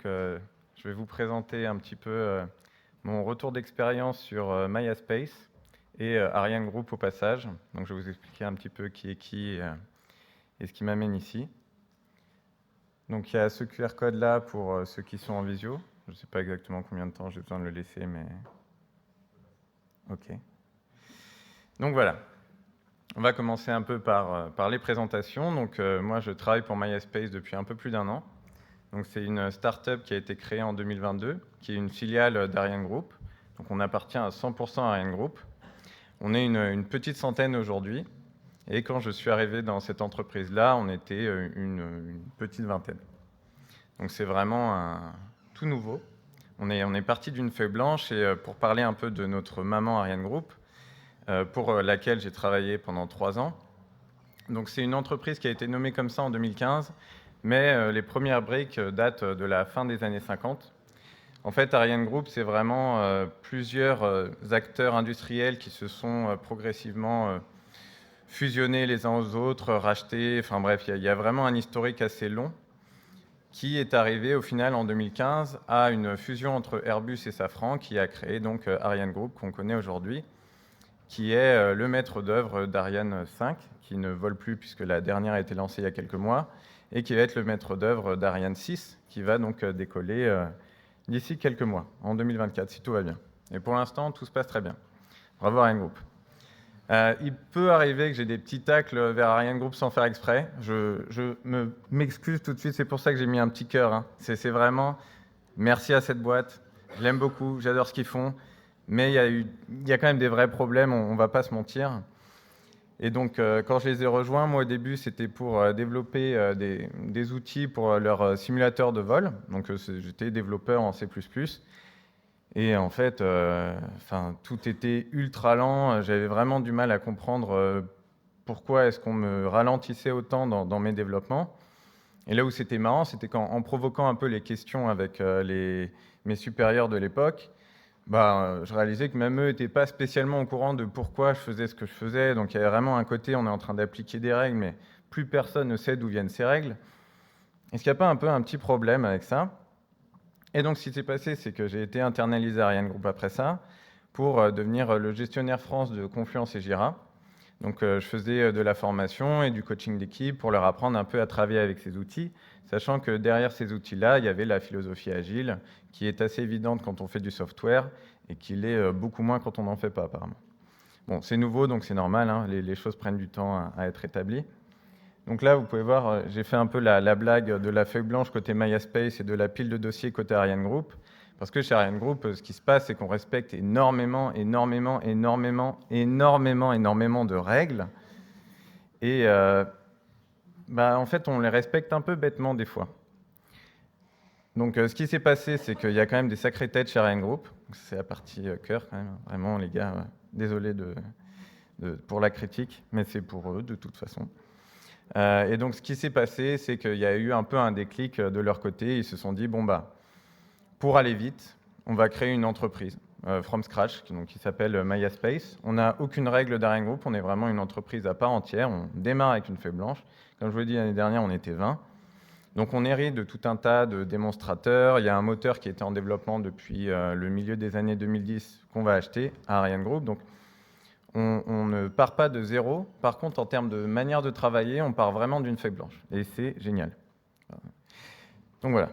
donc je vais vous présenter un petit peu mon retour d'expérience sur MySpace et Ariane Group au passage. Donc je vais vous expliquer un petit peu qui est qui et ce qui m'amène ici. Donc il y a ce QR code là pour ceux qui sont en visio. Je ne sais pas exactement combien de temps j'ai besoin de le laisser, mais ok. Donc voilà. On va commencer un peu par les présentations. Donc moi je travaille pour MySpace depuis un peu plus d'1 an. Donc c'est une start-up qui a été créée en 2022, qui est une filiale d'Ariane Group. Donc on appartient à 100% à Ariane Group. On est une petite centaine aujourd'hui. Et quand je suis arrivé dans cette entreprise-là, on était une petite vingtaine. Donc c'est vraiment tout nouveau. On est parti d'une feuille blanche et pour parler un peu de notre maman Ariane Group, pour laquelle j'ai travaillé pendant 3 ans. Donc c'est une entreprise qui a été nommée comme ça en 2015, mais les premières briques datent de la fin des années 50. En fait, Ariane Group, c'est vraiment plusieurs acteurs industriels qui se sont progressivement fusionnés les uns aux autres, rachetés. Enfin bref, il y a vraiment un historique assez long qui est arrivé au final en 2015 à une fusion entre Airbus et Safran qui a créé donc Ariane Group qu'on connaît aujourd'hui, qui est le maître d'œuvre d'Ariane 5, qui ne vole plus puisque la dernière a été lancée il y a quelques mois, et qui va être le maître d'œuvre d'Ariane 6, qui va donc décoller d'ici quelques mois, en 2024, si tout va bien. Et pour l'instant, tout se passe très bien. Bravo Ariane Group. Il peut arriver que j'ai des petits tacles vers Ariane Group sans faire exprès. Je m'excuse tout de suite, c'est pour ça que j'ai mis un petit cœur. Hein. C'est vraiment merci à cette boîte, je l'aime beaucoup, j'adore ce qu'ils font. Mais il y a quand même des vrais problèmes, on ne va pas se mentir. Et donc, quand je les ai rejoints, moi au début, c'était pour développer des outils pour leur simulateur de vol. Donc, j'étais développeur en C++. Et en fait, tout était ultra lent. J'avais vraiment du mal à comprendre pourquoi est-ce qu'on me ralentissait autant dans mes développements. Et là où c'était marrant, c'était qu'en provoquant un peu les questions avec mes supérieurs de l'époque, je réalisais que même eux n'étaient pas spécialement au courant de pourquoi je faisais ce que je faisais. Donc il y avait vraiment un côté, on est en train d'appliquer des règles, mais plus personne ne sait d'où viennent ces règles. Est-ce qu'il n'y a pas un peu un petit problème avec ça? Et donc ce qui s'est passé, c'est que j'ai été internalisé à Ariane Group après ça, pour devenir le gestionnaire France de Confluence et Jira. Donc je faisais de la formation et du coaching d'équipe pour leur apprendre un peu à travailler avec ces outils, sachant que derrière ces outils-là, il y avait la philosophie agile, qui est assez évidente quand on fait du software, et qui l'est beaucoup moins quand on n'en fait pas, apparemment. Bon, c'est nouveau, donc c'est normal, hein, les choses prennent du temps à être établies. Donc là, vous pouvez voir, j'ai fait un peu la blague de la feuille blanche côté MySpace et de la pile de dossiers côté Ariane Group. Parce que chez Ariane Group, ce qui se passe, c'est qu'on respecte énormément de règles. Et en fait, on les respecte un peu bêtement des fois. Donc ce qui s'est passé, c'est qu'il y a quand même des sacrées têtes chez Ariane Group. C'est la partie cœur quand même. Vraiment, les gars, désolé pour la critique, mais c'est pour eux de toute façon. Et donc ce qui s'est passé, c'est qu'il y a eu un peu un déclic de leur côté. Ils se sont dit, pour aller vite, on va créer une entreprise from scratch, qui s'appelle MySpace. On n'a aucune règle d'Ariane Group, on est vraiment une entreprise à part entière. On démarre avec une feuille blanche. Comme je vous l'ai dit l'année dernière, on était 20. Donc on hérite de tout un tas de démonstrateurs. Il y a un moteur qui était en développement depuis le milieu des années 2010 qu'on va acheter à Ariane Group. Donc on ne part pas de zéro. Par contre, en termes de manière de travailler, on part vraiment d'une feuille blanche. Et c'est génial. Donc voilà.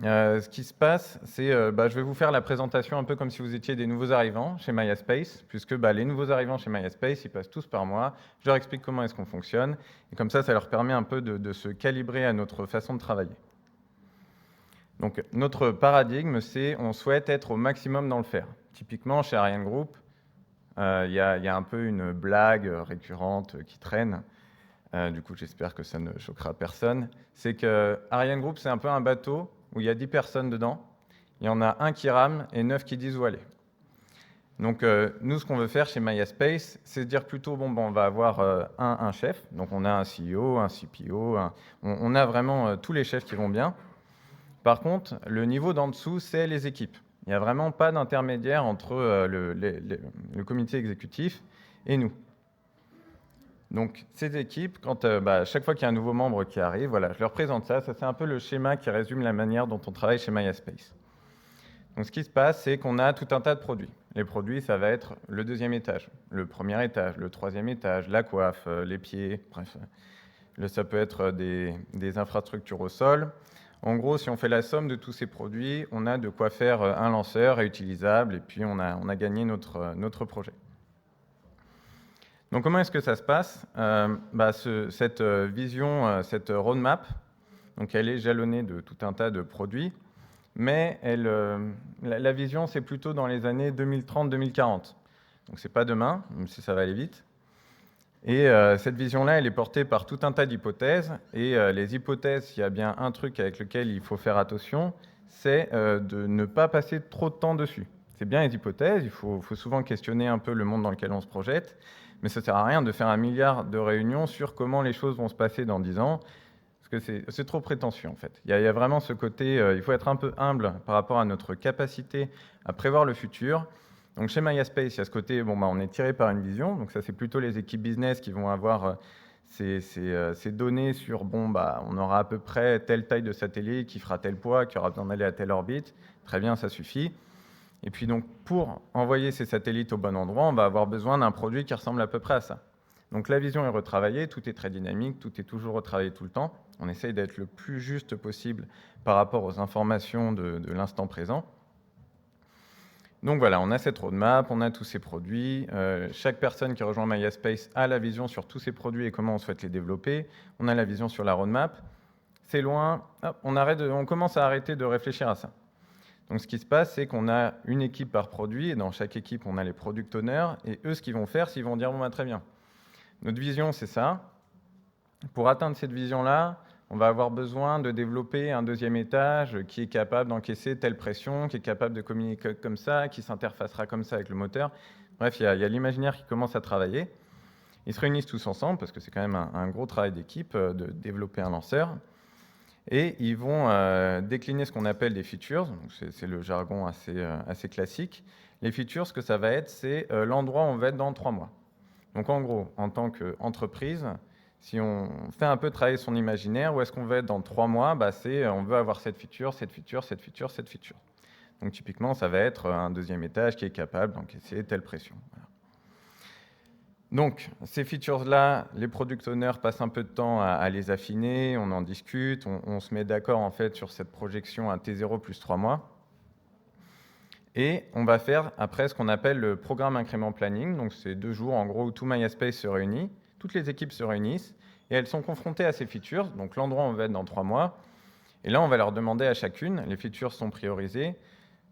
Ce qui se passe, c'est je vais vous faire la présentation un peu comme si vous étiez des nouveaux arrivants chez MySpace, puisque les nouveaux arrivants chez MySpace, ils passent tous par moi. Je leur explique comment est-ce qu'on fonctionne, et comme ça leur permet un peu de se calibrer à notre façon de travailler. Donc notre paradigme, c'est on souhaite être au maximum dans le faire. Typiquement, chez Ariane Group, il y a un peu une blague récurrente qui traîne. Du coup, j'espère que ça ne choquera personne. C'est que Ariane Group, c'est un peu un bateau où il y a 10 personnes dedans. Il y en a un qui rame et 9 qui disent où aller. Donc, nous, ce qu'on veut faire chez MySpace, c'est dire plutôt, on va avoir un chef. Donc, on a un CEO, un CPO, on a vraiment tous les chefs qui vont bien. Par contre, le niveau d'en dessous, c'est les équipes. Il n'y a vraiment pas d'intermédiaire entre le comité exécutif et nous. Donc, ces équipes, quand, chaque fois qu'il y a un nouveau membre qui arrive, voilà, je leur présente ça. Ça, c'est un peu le schéma qui résume la manière dont on travaille chez MySpace. Donc, ce qui se passe, c'est qu'on a tout un tas de produits. Les produits, ça va être le deuxième étage, le premier étage, le troisième étage, la coiffe, les pieds, bref. Ça peut être des infrastructures au sol. En gros, si on fait la somme de tous ces produits, on a de quoi faire un lanceur réutilisable et puis on a gagné notre projet. Donc comment est-ce que ça se passe cette vision, cette roadmap, donc elle est jalonnée de tout un tas de produits, mais la vision, c'est plutôt dans les années 2030-2040. Donc c'est pas demain, même si ça va aller vite. Et cette vision-là, elle est portée par tout un tas d'hypothèses. Et les hypothèses, il y a bien un truc avec lequel il faut faire attention, c'est de ne pas passer trop de temps dessus. C'est bien les hypothèses, il faut souvent questionner un peu le monde dans lequel on se projette, mais ça ne sert à rien de faire 1 milliard de réunions sur comment les choses vont se passer dans 10 ans, parce que c'est trop prétentieux en fait. Il y a vraiment ce côté, il faut être un peu humble par rapport à notre capacité à prévoir le futur. Donc chez MySpace, il y a ce côté, on est tiré par une vision, donc ça c'est plutôt les équipes business qui vont avoir ces données sur, on aura à peu près telle taille de satellite, qui fera tel poids, qui aura besoin d'aller à telle orbite, très bien, ça suffit. Et puis donc pour envoyer ces satellites au bon endroit, on va avoir besoin d'un produit qui ressemble à peu près à ça. Donc la vision est retravaillée, tout est très dynamique, tout est toujours retravaillé tout le temps. On essaye d'être le plus juste possible par rapport aux informations de l'instant présent. Donc voilà, on a cette roadmap, on a tous ces produits. Chaque personne qui rejoint MySpace a la vision sur tous ces produits et comment on souhaite les développer. On a la vision sur la roadmap. C'est loin, hop, on commence à arrêter de réfléchir à ça. Donc ce qui se passe, c'est qu'on a une équipe par produit, et dans chaque équipe, on a les product owners, et eux, ce qu'ils vont faire, c'est qu'ils vont dire, très bien, notre vision, c'est ça. Pour atteindre cette vision-là, on va avoir besoin de développer un deuxième étage qui est capable d'encaisser telle pression, qui est capable de communiquer comme ça, qui s'interfacera comme ça avec le moteur. Bref, il y a l'imaginaire qui commence à travailler. Ils se réunissent tous ensemble, parce que c'est quand même un gros travail d'équipe de développer un lanceur. Et ils vont décliner ce qu'on appelle des features. C'est le jargon assez classique. Les features, ce que ça va être, c'est l'endroit où on va être dans 3 mois. Donc en gros, en tant qu'entreprise, si on fait un peu travailler son imaginaire, où est-ce qu'on veut être dans 3 mois, on veut avoir cette feature, cette feature, cette feature, cette feature. Donc typiquement, ça va être un deuxième étage qui est capable d'encaisser telle pression. Voilà. Donc ces features-là, les product owners passent un peu de temps à les affiner, on en discute, on se met d'accord en fait sur cette projection à T0 plus 3 mois. Et on va faire après ce qu'on appelle le programme incrément planning. Donc c'est 2 jours en gros où tout MySpace se réunit, toutes les équipes se réunissent et elles sont confrontées à ces features. Donc l'endroit où on va être dans 3 mois. Et là on va leur demander à chacune, les features sont priorisées.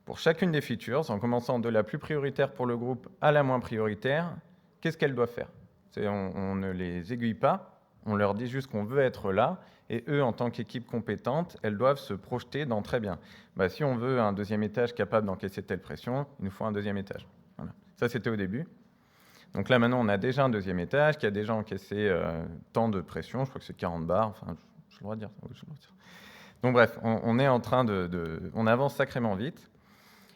Pour chacune des features, en commençant de la plus prioritaire pour le groupe à la moins prioritaire, qu'est-ce qu'elles doivent faire? On ne les aiguille pas, on leur dit juste qu'on veut être là. Et eux, en tant qu'équipe compétente, elles doivent se projeter dans très bien. Si on veut un deuxième étage capable d'encaisser telle pression, il nous faut un deuxième étage. Voilà. Ça, c'était au début. Donc là, maintenant, on a déjà un deuxième étage qui a déjà encaissé tant de pression. Je crois que c'est 40 bars. Enfin, je le droit de dire. Donc bref, on est en train on avance sacrément vite.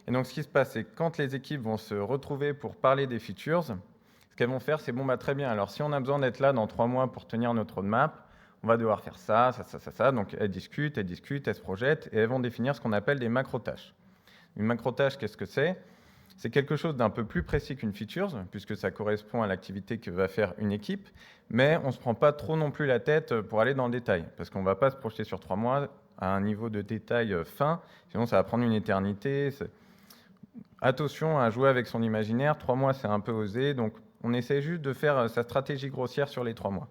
Et donc, ce qui se passe, c'est que quand les équipes vont se retrouver pour parler des features, ce qu'elles vont faire, c'est très bien. Alors, si on a besoin d'être là dans 3 mois pour tenir notre roadmap, on va devoir faire ça. Donc, elles discutent, elles se projettent et elles vont définir ce qu'on appelle des macro-tâches. Une macro-tâche, qu'est-ce que c'est? C'est quelque chose d'un peu plus précis qu'une feature, puisque ça correspond à l'activité que va faire une équipe, mais on ne se prend pas trop non plus la tête pour aller dans le détail, parce qu'on ne va pas se projeter sur 3 mois à un niveau de détail fin, sinon ça va prendre une éternité. Attention à jouer avec son imaginaire, 3 mois c'est un peu osé, donc on essaie juste de faire sa stratégie grossière sur les 3 mois.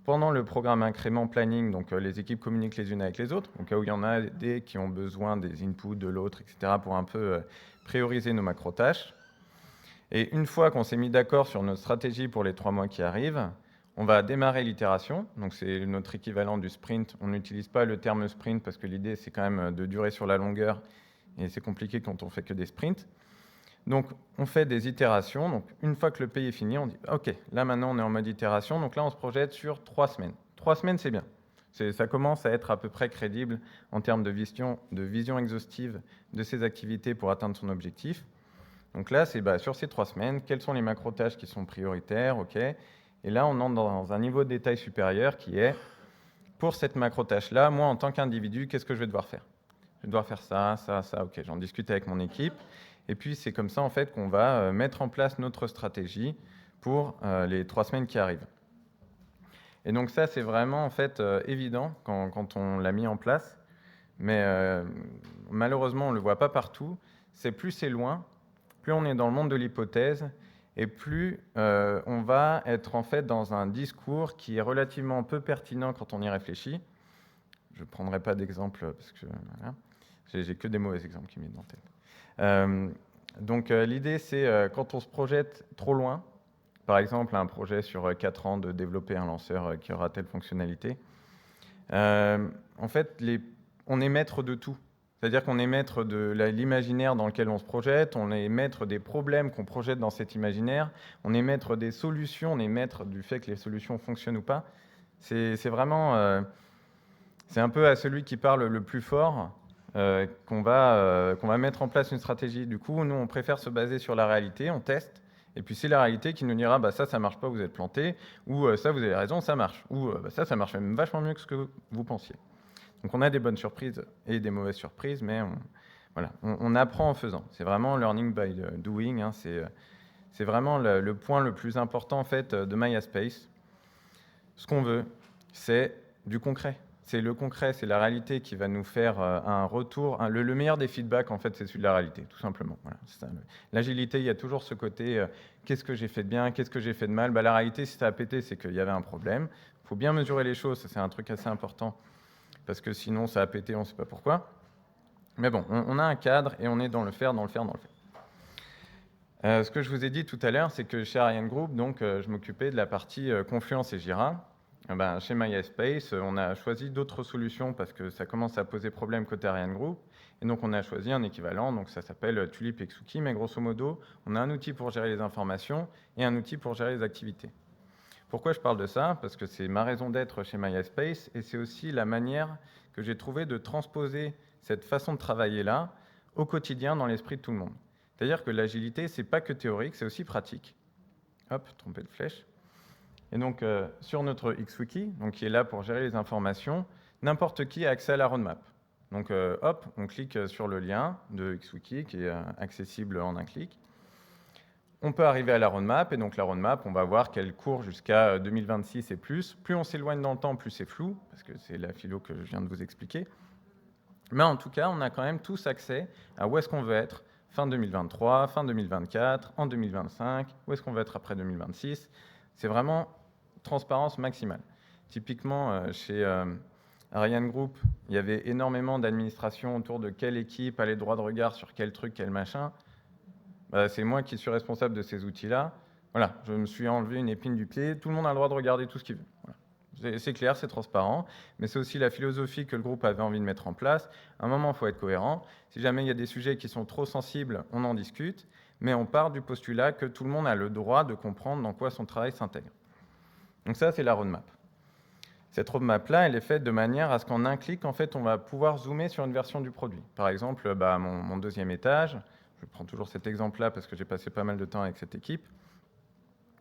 Pendant le programme incrément planning, donc les équipes communiquent les unes avec les autres, au cas où il y en a des qui ont besoin des inputs de l'autre, etc., pour un peu prioriser nos macro-tâches. Et une fois qu'on s'est mis d'accord sur notre stratégie pour les 3 mois qui arrivent, on va démarrer l'itération. Donc c'est notre équivalent du sprint. On n'utilise pas le terme sprint parce que l'idée c'est quand même de durer sur la longueur et c'est compliqué quand on fait que des sprints. Donc on fait des itérations. Donc une fois que le pays est fini, on dit OK, là maintenant on est en mode itération. Donc là on se projette sur 3 semaines. 3 semaines c'est bien. Ça commence à être à peu près crédible en termes de vision exhaustive de ces activités pour atteindre son objectif. Donc là, c'est sur ces 3 semaines, quelles sont les macro-tâches qui sont prioritaires, OK. Et là, on entre dans un niveau de détail supérieur qui est, pour cette macro-tâche-là, moi, en tant qu'individu, qu'est-ce que je vais devoir faire? Je vais devoir faire ça, ça, ça, ok, j'en discute avec mon équipe. Et puis, c'est comme ça, en fait, qu'on va mettre en place notre stratégie pour les 3 semaines qui arrivent. Et donc ça, c'est vraiment, en fait, évident quand on l'a mis en place. Mais malheureusement, on ne le voit pas partout. Plus c'est loin, plus on est dans le monde de l'hypothèse, et plus on va être en fait dans un discours qui est relativement peu pertinent quand on y réfléchit. Je ne prendrai pas d'exemple parce que voilà, j'ai que des mauvais exemples qui me viennent en tête. Donc l'idée, c'est quand on se projette trop loin, par exemple un projet sur 4 ans de développer un lanceur qui aura telle fonctionnalité, en fait, on est maître de tout. C'est-à-dire qu'on est maître de l'imaginaire dans lequel on se projette, on est maître des problèmes qu'on projette dans cet imaginaire, on est maître des solutions, on est maître du fait que les solutions fonctionnent ou pas. C'est vraiment... c'est un peu à celui qui parle le plus fort qu'on va mettre en place une stratégie. Du coup, nous, on préfère se baser sur la réalité, on teste, et puis c'est la réalité qui nous dira bah, ça marche pas, vous êtes planté, ou ça, vous avez raison, ça marche, ou bah, ça marche même vachement mieux que ce que vous pensiez. Donc on a des bonnes surprises et des mauvaises surprises, mais on apprend en faisant. C'est vraiment learning by doing, hein, c'est vraiment le point le plus important en fait, de MySpace. Ce qu'on veut, c'est du concret. C'est le concret, c'est la réalité qui va nous faire un retour. Le meilleur des feedbacks, en fait, c'est celui de la réalité, tout simplement. Voilà, l'agilité, il y a toujours ce côté qu'est-ce que j'ai fait de bien, qu'est-ce que j'ai fait de mal. Bah, la réalité, si ça a pété, c'est qu'il y avait un problème. Il faut bien mesurer les choses, c'est un truc assez important, parce que sinon, ça a pété, on ne sait pas pourquoi. Mais bon, on a un cadre et on est dans le faire, dans le faire, dans le faire. Ce que je vous ai dit tout à l'heure, c'est que chez Ariane Group, donc, je m'occupais de la partie Confluence et Jira. Chez MySpace, on a choisi d'autres solutions parce que ça commence à poser problème côté Ariane Group. Et donc, on a choisi un équivalent, donc ça s'appelle Tulip et Xuki, mais grosso modo, on a un outil pour gérer les informations et un outil pour gérer les activités. Pourquoi je parle de ça? Parce que c'est ma raison d'être chez MySpace et c'est aussi la manière que j'ai trouvé de transposer cette façon de travailler-là au quotidien dans l'esprit de tout le monde. C'est-à-dire que l'agilité, c'est pas que théorique, c'est aussi pratique. Hop, trompé de flèche. Et donc, sur notre XWiki, donc, qui est là pour gérer les informations, n'importe qui a accès à la roadmap. Donc, hop, on clique sur le lien de XWiki qui est accessible en un clic. On peut arriver à la roadmap, et donc la roadmap, on va voir qu'elle court jusqu'à 2026 et plus. Plus on s'éloigne dans le temps, plus c'est flou, parce que c'est la philo que je viens de vous expliquer. Mais en tout cas, on a quand même tous accès à où est-ce qu'on veut être fin 2023, fin 2024, en 2025, où est-ce qu'on veut être après 2026. C'est vraiment transparence maximale. Typiquement, chez Ariane Group, il y avait énormément d'administration autour de quelle équipe a les droits de regard sur quel truc, quel machin. C'est moi qui suis responsable de ces outils-là. Voilà, je me suis enlevé une épine du pied. Tout le monde a le droit de regarder tout ce qu'il veut. Voilà. C'est clair, c'est transparent, mais c'est aussi la philosophie que le groupe avait envie de mettre en place. À un moment, il faut être cohérent. Si jamais il y a des sujets qui sont trop sensibles, on en discute, mais on part du postulat que tout le monde a le droit de comprendre dans quoi son travail s'intègre. Donc ça, c'est la roadmap. Cette roadmap-là, elle est faite de manière à ce qu'en un clic, en fait, on va pouvoir zoomer sur une version du produit. Par exemple, mon deuxième étage, je prends toujours cet exemple-là parce que j'ai passé pas mal de temps avec cette équipe,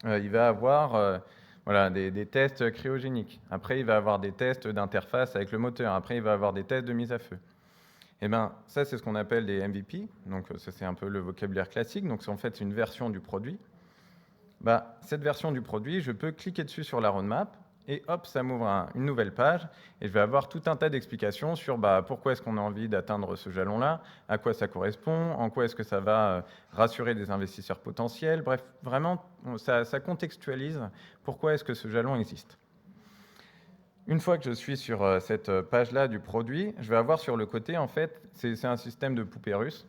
il va avoir des tests cryogéniques. Après, il va avoir des tests d'interface avec le moteur. Après, il va avoir des tests de mise à feu. Et ça, c'est ce qu'on appelle des MVP. Donc, ça, c'est un peu le vocabulaire classique. Donc, c'est en fait une version du produit. Cette version du produit, je peux cliquer dessus sur la roadmap et hop, ça m'ouvre une nouvelle page et je vais avoir tout un tas d'explications sur pourquoi est-ce qu'on a envie d'atteindre ce jalon-là, à quoi ça correspond, en quoi est-ce que ça va rassurer des investisseurs potentiels. Bref, vraiment, ça contextualise pourquoi est-ce que ce jalon existe. Une fois que je suis sur cette page-là du produit, je vais avoir sur le côté, en fait, c'est un système de poupée russe.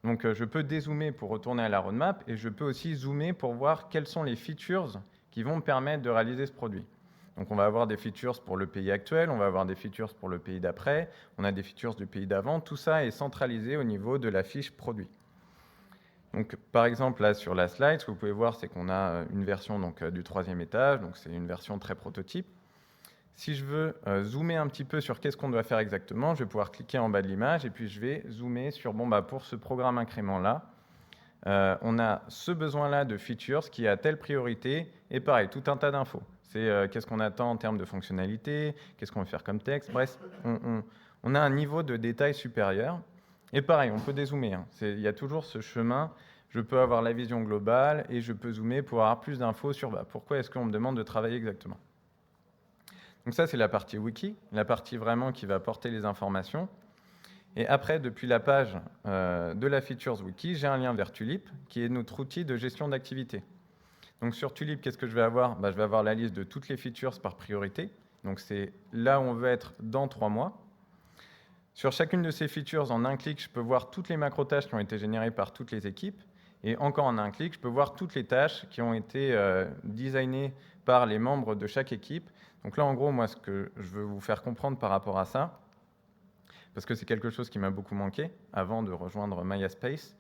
Donc, je peux dézoomer pour retourner à la roadmap et je peux aussi zoomer pour voir quelles sont les features qui vont me permettre de réaliser ce produit. Donc, on va avoir des features pour le pays actuel, on va avoir des features pour le pays d'après, on a des features du pays d'avant. Tout ça est centralisé au niveau de la fiche produit. Donc, par exemple, là, sur la slide, ce que vous pouvez voir, c'est qu'on a une version du 3e étage, donc c'est une version très prototype. Si je veux zoomer un petit peu sur qu'est-ce qu'on doit faire exactement, je vais pouvoir cliquer en bas de l'image et puis je vais zoomer sur, pour ce programme incrément-là, on a ce besoin-là de features qui a telle priorité, et pareil, tout un tas d'infos. C'est qu'est-ce qu'on attend en termes de fonctionnalité, qu'est-ce qu'on veut faire comme texte, bref, on a un niveau de détail supérieur. Et pareil, on peut dézoomer, hein. Il y a toujours ce chemin, je peux avoir la vision globale et je peux zoomer pour avoir plus d'infos sur pourquoi est-ce qu'on me demande de travailler exactement. Donc ça, c'est la partie wiki, la partie vraiment qui va porter les informations. Et après, depuis la page de la Features Wiki, j'ai un lien vers Tulip, qui est notre outil de gestion d'activité. Donc sur Tulip, qu'est-ce que je vais avoir? Je vais avoir la liste de toutes les features par priorité. Donc c'est là où on veut être dans 3 mois. Sur chacune de ces features, en un clic, je peux voir toutes les macro-tâches qui ont été générées par toutes les équipes. Et encore en un clic, je peux voir toutes les tâches qui ont été designées par les membres de chaque équipe. Donc là, en gros, moi, ce que je veux vous faire comprendre par rapport à ça, parce que c'est quelque chose qui m'a beaucoup manqué avant de rejoindre MaiaSpace,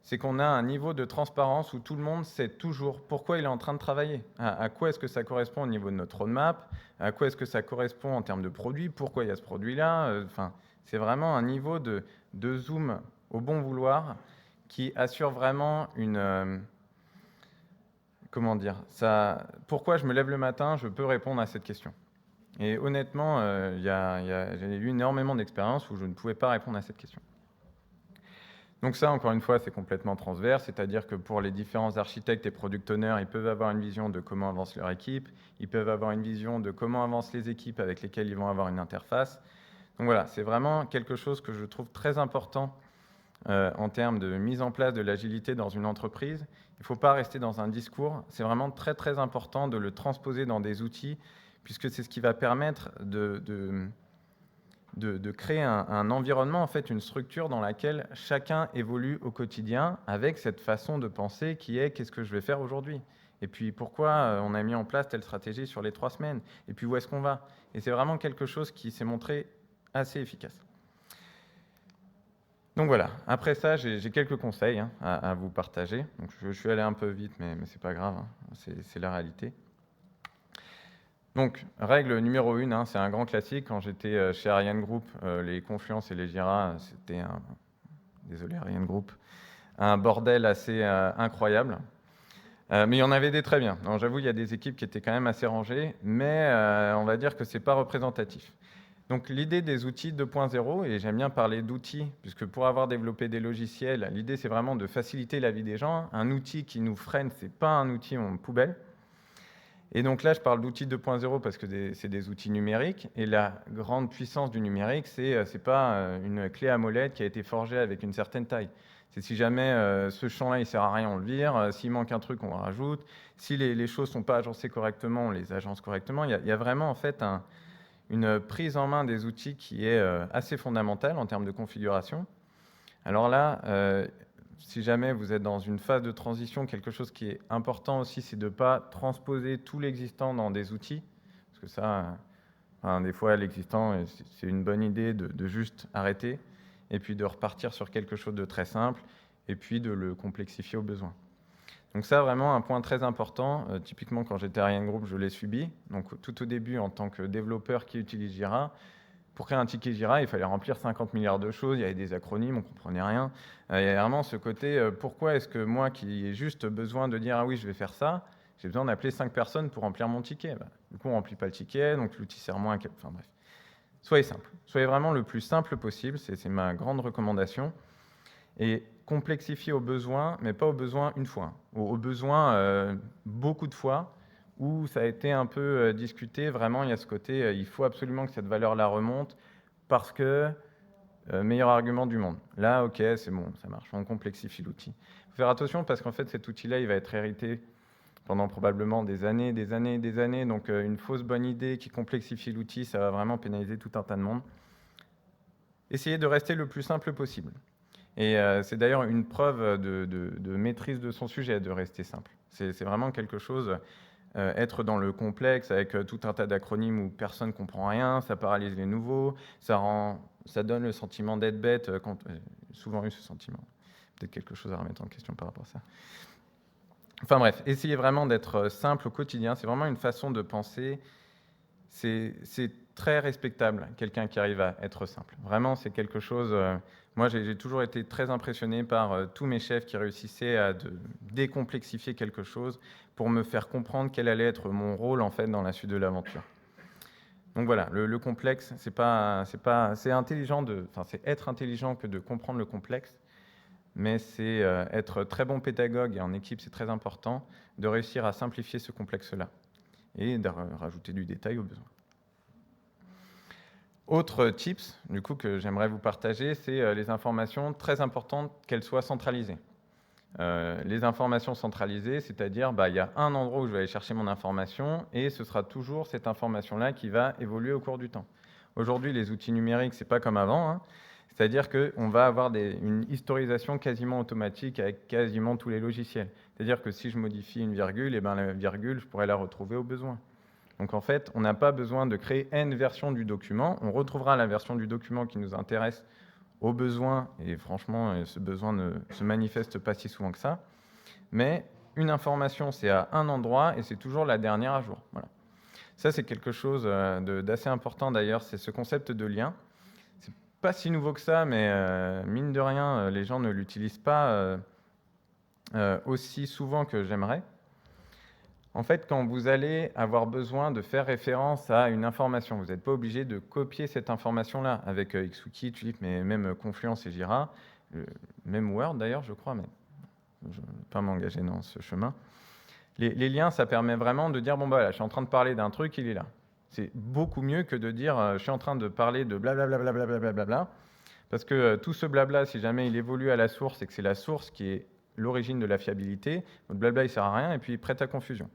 c'est qu'on a un niveau de transparence où tout le monde sait toujours pourquoi il est en train de travailler, à quoi est-ce que ça correspond au niveau de notre roadmap, à quoi est-ce que ça correspond en termes de produit, pourquoi il y a ce produit-là. C'est vraiment un niveau de zoom au bon vouloir qui assure vraiment une... comment dire ça, pourquoi je me lève le matin, je peux répondre à cette question. Et honnêtement, j'ai eu énormément d'expériences où je ne pouvais pas répondre à cette question. Donc ça, encore une fois, c'est complètement transverse, c'est-à-dire que pour les différents architectes et product owners, ils peuvent avoir une vision de comment avance leur équipe, ils peuvent avoir une vision de comment avancent les équipes avec lesquelles ils vont avoir une interface. Donc voilà, c'est vraiment quelque chose que je trouve très important en termes de mise en place de l'agilité dans une entreprise. Il ne faut pas rester dans un discours, c'est vraiment très très important de le transposer dans des outils, puisque c'est ce qui va permettre de créer un environnement, en fait, une structure dans laquelle chacun évolue au quotidien avec cette façon de penser qui est « qu'est-ce que je vais faire aujourd'hui ?» Et puis pourquoi on a mis en place telle stratégie sur les 3 semaines? Et puis où est-ce qu'on va? Et c'est vraiment quelque chose qui s'est montré assez efficace. Donc voilà, après ça, j'ai quelques conseils à vous partager. Donc je suis allé un peu vite, mais c'est pas grave, hein, c'est la réalité. Donc, règle numéro 1, c'est un grand classique. Quand j'étais chez Ariane Group, les Confluence et les Jira, c'était désolé Ariane Group, un bordel assez incroyable. Mais il y en avait des très bien. J'avoue, il y a des équipes qui étaient quand même assez rangées, mais on va dire que ce n'est pas représentatif. Donc l'idée des outils 2.0, et j'aime bien parler d'outils, puisque pour avoir développé des logiciels, l'idée c'est vraiment de faciliter la vie des gens. Un outil qui nous freine, ce n'est pas un outil en poubelle. Et donc là, je parle d'outils 2.0 parce que c'est des outils numériques. Et la grande puissance du numérique, c'est pas une clé à molette qui a été forgée avec une certaine taille. C'est si jamais ce champ-là, il ne sert à rien, on le vire. S'il manque un truc, on le rajoute. Si les choses ne sont pas agencées correctement, on les agence correctement. Il y a vraiment en fait une prise en main des outils qui est assez fondamentale en termes de configuration. Alors là, si jamais vous êtes dans une phase de transition, quelque chose qui est important aussi, c'est de ne pas transposer tout l'existant dans des outils. Parce que ça, des fois, l'existant, c'est une bonne idée de juste arrêter et puis de repartir sur quelque chose de très simple et puis de le complexifier au besoin. Donc ça, vraiment, un point très important. Typiquement, quand j'étais à Ariane Group, je l'ai subi. Donc tout au début, en tant que développeur qui utilise Jira, pour créer un ticket Jira, il fallait remplir 50 milliards de choses, il y avait des acronymes, on ne comprenait rien. Il y a vraiment ce côté, pourquoi est-ce que moi qui ai juste besoin de dire « ah oui, je vais faire ça », j'ai besoin d'appeler 5 personnes pour remplir mon ticket. Du coup, on ne remplit pas le ticket, donc l'outil sert moins à... Enfin bref. Soyez simple. Soyez vraiment le plus simple possible, c'est ma grande recommandation. Et complexifier au besoin, mais pas au besoin une fois, au besoin beaucoup de fois, où ça a été un peu discuté. Vraiment, il y a ce côté, il faut absolument que cette valeur-là remonte, parce que meilleur argument du monde. Là, ok, c'est bon, ça marche, on complexifie l'outil. Il faut faire attention, parce qu'en fait, cet outil-là, il va être hérité pendant probablement des années, des années, des années. Donc, une fausse bonne idée qui complexifie l'outil, ça va vraiment pénaliser tout un tas de monde. Essayez de rester le plus simple possible. Et c'est d'ailleurs une preuve de maîtrise de son sujet, de rester simple. C'est vraiment quelque chose, être dans le complexe avec tout un tas d'acronymes où personne ne comprend rien, ça paralyse les nouveaux, ça donne le sentiment d'être bête, souvent eu ce sentiment. Peut-être quelque chose à remettre en question par rapport à ça. Enfin bref, essayez vraiment d'être simple au quotidien, c'est vraiment une façon de penser, c'est très respectable, quelqu'un qui arrive à être simple. Vraiment, c'est quelque chose... Moi, j'ai toujours été très impressionné par tous mes chefs qui réussissaient à décomplexifier quelque chose pour me faire comprendre quel allait être mon rôle en fait dans la suite de l'aventure. Donc voilà, le complexe, c'est intelligent c'est être intelligent que de comprendre le complexe, mais c'est être très bon pédagogue et en équipe, c'est très important de réussir à simplifier ce complexe-là et de rajouter du détail au besoin. Autre tips, du coup, que j'aimerais vous partager, c'est les informations très importantes qu'elles soient centralisées. Les informations centralisées, c'est-à-dire, il y a un endroit où je vais aller chercher mon information et ce sera toujours cette information-là qui va évoluer au cours du temps. Aujourd'hui, les outils numériques, c'est pas comme avant, hein. C'est-à-dire qu'on va avoir une historisation quasiment automatique avec quasiment tous les logiciels. C'est-à-dire que si je modifie une virgule, et la virgule, je pourrais la retrouver au besoin. Donc en fait, on n'a pas besoin de créer N versions du document. On retrouvera la version du document qui nous intéresse au besoin, et franchement, ce besoin ne se manifeste pas si souvent que ça. Mais une information, c'est à un endroit et c'est toujours la dernière à jour. Voilà. Ça, c'est quelque chose d'assez important d'ailleurs, c'est ce concept de lien. C'est pas si nouveau que ça, mais mine de rien, les gens ne l'utilisent pas aussi souvent que j'aimerais. En fait, quand vous allez avoir besoin de faire référence à une information, vous n'êtes pas obligé de copier cette information-là avec XWiki, Tulip, mais même Confluence et Jira, même Word d'ailleurs, je crois, mais je ne vais pas m'engager dans ce chemin. Les liens, ça permet vraiment de dire, bon, bah, là, je suis en train de parler d'un truc, il est là. C'est beaucoup mieux que de dire, je suis en train de parler de blablabla, blablabla, parce que tout ce blabla, si jamais il évolue à la source et que c'est la source qui est l'origine de la fiabilité, votre blabla, il ne sert à rien et puis il prête à confusion.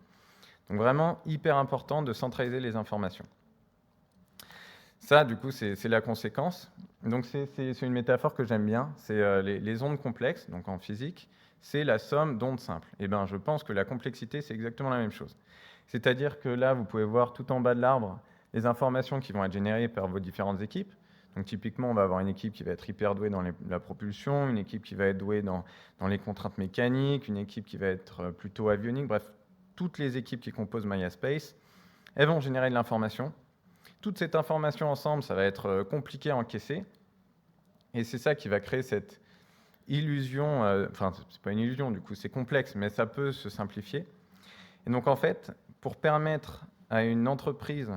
Donc vraiment, hyper important de centraliser les informations. Ça, du coup, c'est la conséquence. Donc c'est une métaphore que j'aime bien. C'est les ondes complexes, donc en physique, c'est la somme d'ondes simples. Et bien, je pense que la complexité, c'est exactement la même chose. C'est-à-dire que là, vous pouvez voir tout en bas de l'arbre les informations qui vont être générées par vos différentes équipes. Donc typiquement, on va avoir une équipe qui va être hyper douée dans la propulsion, une équipe qui va être douée dans les contraintes mécaniques, une équipe qui va être plutôt avionique, bref, toutes les équipes qui composent MaiaSpace, elles vont générer de l'information. Toute cette information ensemble, ça va être compliqué à encaisser. Et c'est ça qui va créer cette illusion, enfin, c'est pas une illusion, du coup, c'est complexe, mais ça peut se simplifier. Et donc, en fait, pour permettre à une entreprise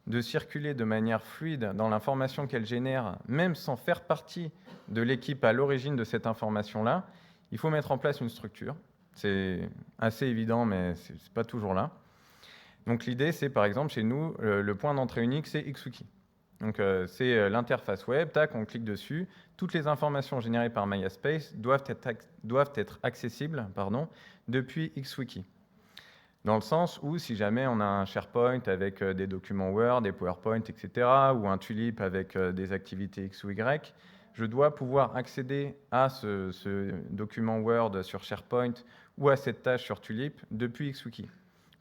de circuler de manière fluide dans l'information qu'elle génère, même sans faire partie de l'équipe à l'origine de cette information-là, il faut mettre en place une structure. C'est assez évident, mais ce n'est pas toujours là. Donc l'idée, c'est par exemple chez nous, le point d'entrée unique, c'est XWiki. Donc c'est l'interface web, tac, on clique dessus. Toutes les informations générées par MaiaSpace doivent être accessibles depuis XWiki. Dans le sens où, si jamais on a un SharePoint avec des documents Word, des PowerPoint, etc., ou un Tulip avec des activités X ou Y, je dois pouvoir accéder à ce document Word sur SharePoint ou à cette tâche sur Tulip depuis XWiki.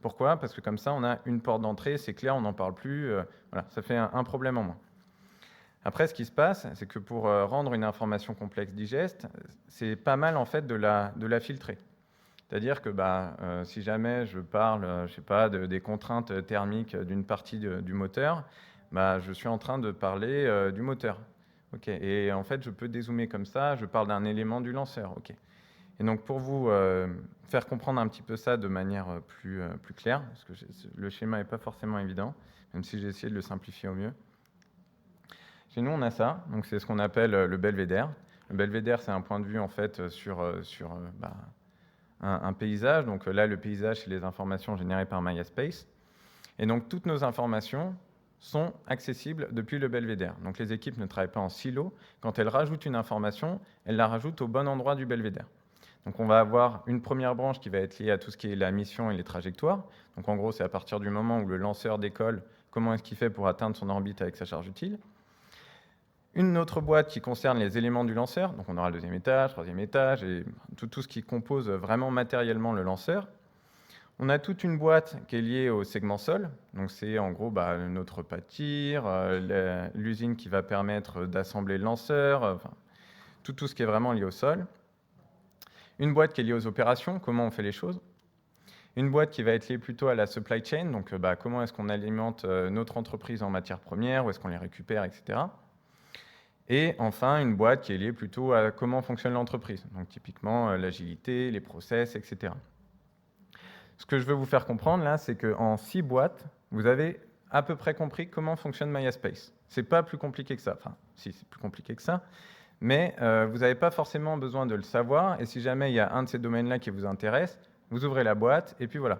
Pourquoi? Parce que comme ça, on a une porte d'entrée, c'est clair, on n'en parle plus. Voilà, ça fait un problème en moins. Après, ce qui se passe, c'est que pour rendre une information complexe digeste, c'est pas mal en fait de la filtrer. C'est-à-dire que si jamais je parle, je sais pas, des contraintes thermiques d'une partie du moteur, je suis en train de parler du moteur. Okay. Et en fait, je peux dézoomer comme ça, je parle d'un élément du lanceur. Okay. Et donc, pour vous faire comprendre un petit peu ça de manière plus claire, parce que le schéma n'est pas forcément évident, même si j'ai essayé de le simplifier au mieux. Chez nous, on a ça, donc c'est ce qu'on appelle le belvédère. Le belvédère, c'est un point de vue en fait sur un paysage. Donc là, le paysage, c'est les informations générées par MaiaSpace. Et donc, toutes nos informations sont accessibles depuis le belvédère. Donc, les équipes ne travaillent pas en silo. Quand elles rajoutent une information, elles la rajoutent au bon endroit du belvédère. Donc, on va avoir une première branche qui va être liée à tout ce qui est la mission et les trajectoires. Donc, en gros, c'est à partir du moment où le lanceur décolle, comment est-ce qu'il fait pour atteindre son orbite avec sa charge utile. Une autre boîte qui concerne les éléments du lanceur, donc on aura le deuxième étage, troisième étage, et tout ce qui compose vraiment matériellement le lanceur. On a toute une boîte qui est liée au segment sol, donc c'est en gros notre pâtir, l'usine qui va permettre d'assembler le lanceur, tout ce qui est vraiment lié au sol. Une boîte qui est liée aux opérations, comment on fait les choses. Une boîte qui va être liée plutôt à la supply chain, donc comment est-ce qu'on alimente notre entreprise en matières premières, où est-ce qu'on les récupère, etc. Et enfin, une boîte qui est liée plutôt à comment fonctionne l'entreprise. Donc typiquement, l'agilité, les process, etc. Ce que je veux vous faire comprendre là, c'est qu'en 6 boîtes, vous avez à peu près compris comment fonctionne MySpace. C'est pas plus compliqué que ça. Enfin, si, c'est plus compliqué que ça. Mais vous n'avez pas forcément besoin de le savoir. Et si jamais il y a un de ces domaines-là qui vous intéresse, vous ouvrez la boîte et puis voilà.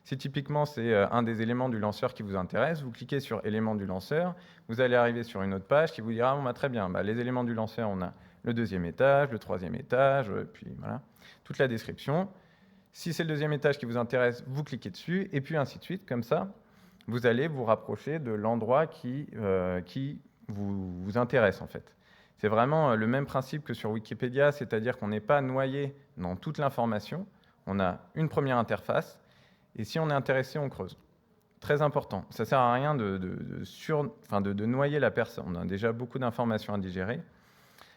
Si typiquement c'est un des éléments du lanceur qui vous intéresse, vous cliquez sur éléments du lanceur, vous allez arriver sur une autre page qui vous dira bon, bah, très bien, bah, les éléments du lanceur, on a le 2e étage, le 3e étage, puis voilà, toute la description. Si c'est le 2e étage qui vous intéresse, vous cliquez dessus, et puis ainsi de suite, comme ça, vous allez vous rapprocher de l'endroit qui vous intéresse en fait. C'est vraiment le même principe que sur Wikipédia, c'est-à-dire qu'on n'est pas noyé dans toute l'information, on a une première interface, et si on est intéressé, on creuse. Très important. Ça ne sert à rien de noyer la personne. On a déjà beaucoup d'informations à digérer.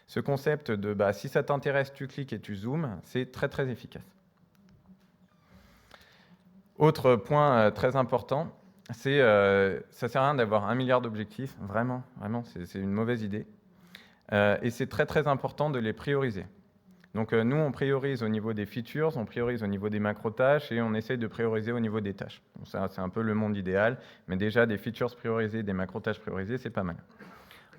Ce concept de si ça t'intéresse, tu cliques et tu zoomes, c'est très très efficace. Autre point très important, c'est ça ne sert à rien d'avoir 1 milliard d'objectifs. Vraiment, c'est une mauvaise idée. Et c'est très très important de les prioriser. Donc nous, on priorise au niveau des features, on priorise au niveau des macro-tâches et on essaye de prioriser au niveau des tâches. Bon, ça, c'est un peu le monde idéal, mais déjà des features priorisées, des macro-tâches priorisées, c'est pas mal.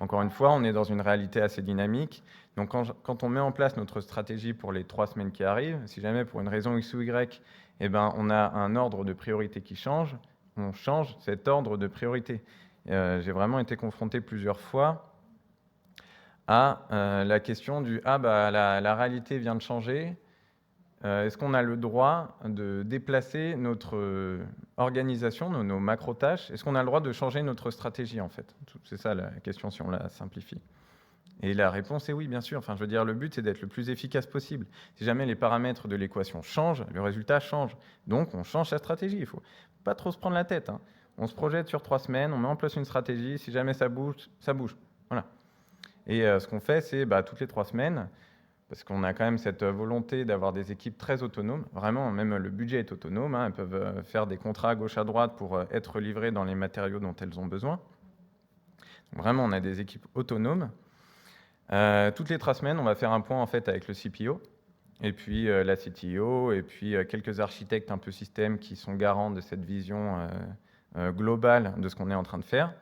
Encore une fois, on est dans une réalité assez dynamique. Donc quand on met en place notre stratégie pour les 3 semaines qui arrivent, si jamais pour une raison X ou Y, on a un ordre de priorité qui change, on change cet ordre de priorité. J'ai vraiment été confronté plusieurs fois à la question du « Ah, la réalité vient de changer, est-ce qu'on a le droit de déplacer notre organisation, nos macro-tâches? Est-ce qu'on a le droit de changer notre stratégie, en fait ?» C'est ça la question, si on la simplifie. Et la réponse est oui, bien sûr. Enfin, je veux dire, le but, c'est d'être le plus efficace possible. Si jamais les paramètres de l'équation changent, le résultat change. Donc, on change sa stratégie. Il ne faut pas trop se prendre la tête. On se projette sur 3 semaines, on met en place une stratégie. Si jamais ça bouge, ça bouge. Voilà. Et ce qu'on fait, c'est toutes les 3 semaines, parce qu'on a quand même cette volonté d'avoir des équipes très autonomes. Vraiment, même le budget est autonome. Elles peuvent faire des contrats à gauche à droite pour être livrées dans les matériaux dont elles ont besoin. Donc, vraiment, on a des équipes autonomes. Toutes les 3 semaines, on va faire un point en fait avec le CPO, et puis la CTO, et puis quelques architectes un peu système qui sont garants de cette vision globale de ce qu'on est en train de faire.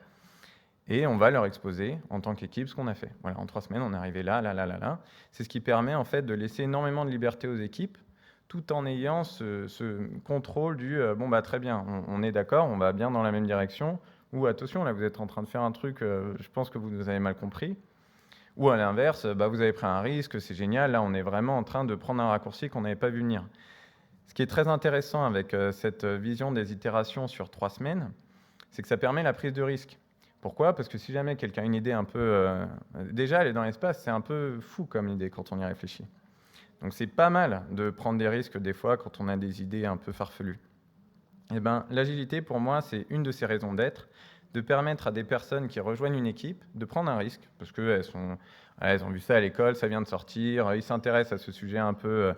Et on va leur exposer en tant qu'équipe ce qu'on a fait. Voilà, en 3 semaines, on est arrivé là. C'est ce qui permet en fait de laisser énormément de liberté aux équipes, tout en ayant ce contrôle du très bien, on est d'accord, on va bien dans la même direction, ou attention, là vous êtes en train de faire un truc, je pense que vous avez mal compris. Ou à l'inverse, vous avez pris un risque, c'est génial, là on est vraiment en train de prendre un raccourci qu'on n'avait pas vu venir. Ce qui est très intéressant avec cette vision des itérations sur 3 semaines, c'est que ça permet la prise de risque. Pourquoi? Parce que si jamais quelqu'un a une idée un peu... déjà, aller dans l'espace, c'est un peu fou comme idée quand on y réfléchit. Donc c'est pas mal de prendre des risques des fois quand on a des idées un peu farfelues. L'agilité, pour moi, c'est une de ses raisons d'être, de permettre à des personnes qui rejoignent une équipe de prendre un risque, parce qu'elles ont vu ça à l'école, ça vient de sortir, ils s'intéressent à ce sujet un peu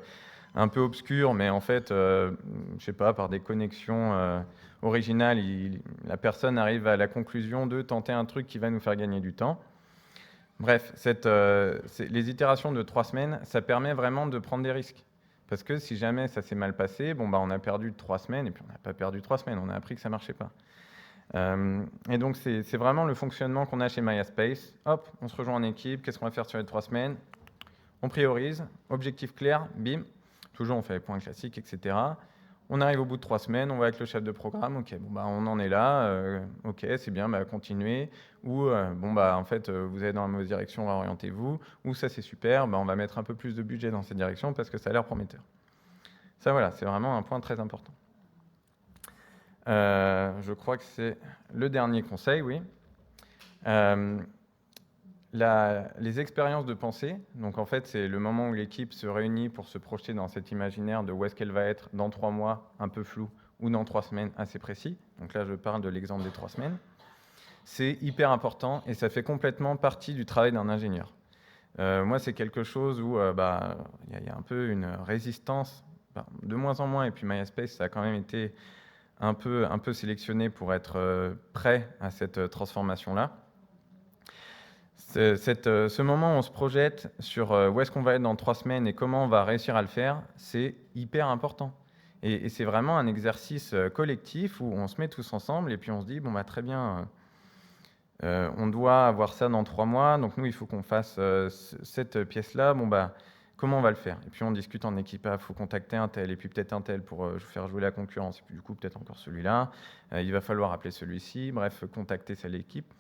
obscur, mais en fait, je sais pas, par des connexions originales, la personne arrive à la conclusion de tenter un truc qui va nous faire gagner du temps. Bref, les itérations de 3 semaines, ça permet vraiment de prendre des risques. Parce que si jamais ça s'est mal passé, on a perdu 3 semaines, et puis on n'a pas perdu 3 semaines, on a appris que ça ne marchait pas. Et donc, c'est vraiment le fonctionnement qu'on a chez MySpace. Hop, on se rejoint en équipe, qu'est-ce qu'on va faire sur les 3 semaines? On priorise, objectif clair, bim. Toujours, on fait les points classiques, etc. On arrive au bout de 3 semaines, on va avec le chef de programme, ok, on en est là, ok, c'est bien, continuez. Ou, en fait, vous allez dans la mauvaise direction, orientez-vous. Ou ça, c'est super, on va mettre un peu plus de budget dans cette direction parce que ça a l'air prometteur. Ça, voilà, c'est vraiment un point très important. Je crois que c'est le dernier conseil, oui. Les expériences de pensée, donc en fait c'est le moment où l'équipe se réunit pour se projeter dans cet imaginaire de où est-ce qu'elle va être dans 3 mois, un peu flou, ou dans 3 semaines, assez précis. Donc là je parle de l'exemple des 3 semaines. C'est hyper important et ça fait complètement partie du travail d'un ingénieur. Moi c'est quelque chose où il y a un peu une résistance, de moins en moins, et puis MySpace ça a quand même été un peu sélectionné pour être prêt à cette transformation-là. Ce moment où on se projette sur où est-ce qu'on va être dans 3 semaines et comment on va réussir à le faire, c'est hyper important. Et c'est vraiment un exercice collectif où on se met tous ensemble et puis on se dit, bon, bah, très bien, on doit avoir ça dans 3 mois, donc nous, il faut qu'on fasse cette pièce-là. Bon, bah, comment on va le faire? Et puis on discute en équipe, il faut contacter un tel, et puis peut-être un tel pour faire jouer la concurrence, et puis du coup, peut-être encore celui-là. Il va falloir appeler celui-ci, bref, contacter celle équipe.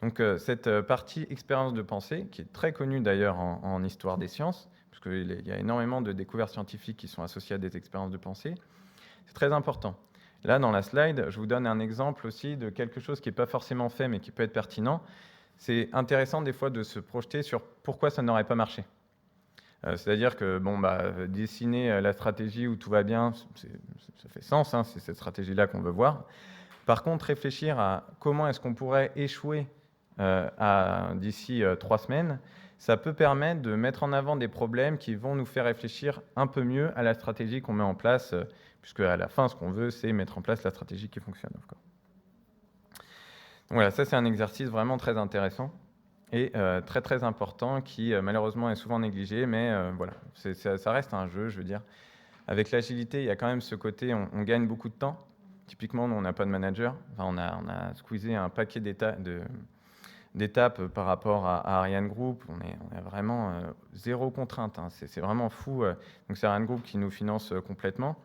Donc cette partie expérience de pensée, qui est très connue d'ailleurs en histoire des sciences, puisqu'il y a énormément de découvertes scientifiques qui sont associées à des expériences de pensée, c'est très important. Là, dans la slide, je vous donne un exemple aussi de quelque chose qui n'est pas forcément fait, mais qui peut être pertinent. C'est intéressant des fois de se projeter sur pourquoi ça n'aurait pas marché. C'est-à-dire que dessiner la stratégie où tout va bien, ça fait sens, hein, c'est cette stratégie-là qu'on veut voir. Par contre, réfléchir à comment est-ce qu'on pourrait échouer d'ici 3 semaines, ça peut permettre de mettre en avant des problèmes qui vont nous faire réfléchir un peu mieux à la stratégie qu'on met en place, puisque à la fin, ce qu'on veut, c'est mettre en place la stratégie qui fonctionne. Donc voilà, ça c'est un exercice vraiment très intéressant et très très important qui malheureusement est souvent négligé, mais voilà, ça reste un jeu, je veux dire. Avec l'agilité, il y a quand même ce côté, on gagne beaucoup de temps. Typiquement, nous, on n'a pas de manager. Enfin, on a squeezé un paquet d'étapes par rapport à Ariane Group. On est vraiment zéro contrainte, hein. C'est vraiment fou. Donc c'est Ariane Group qui nous finance complètement.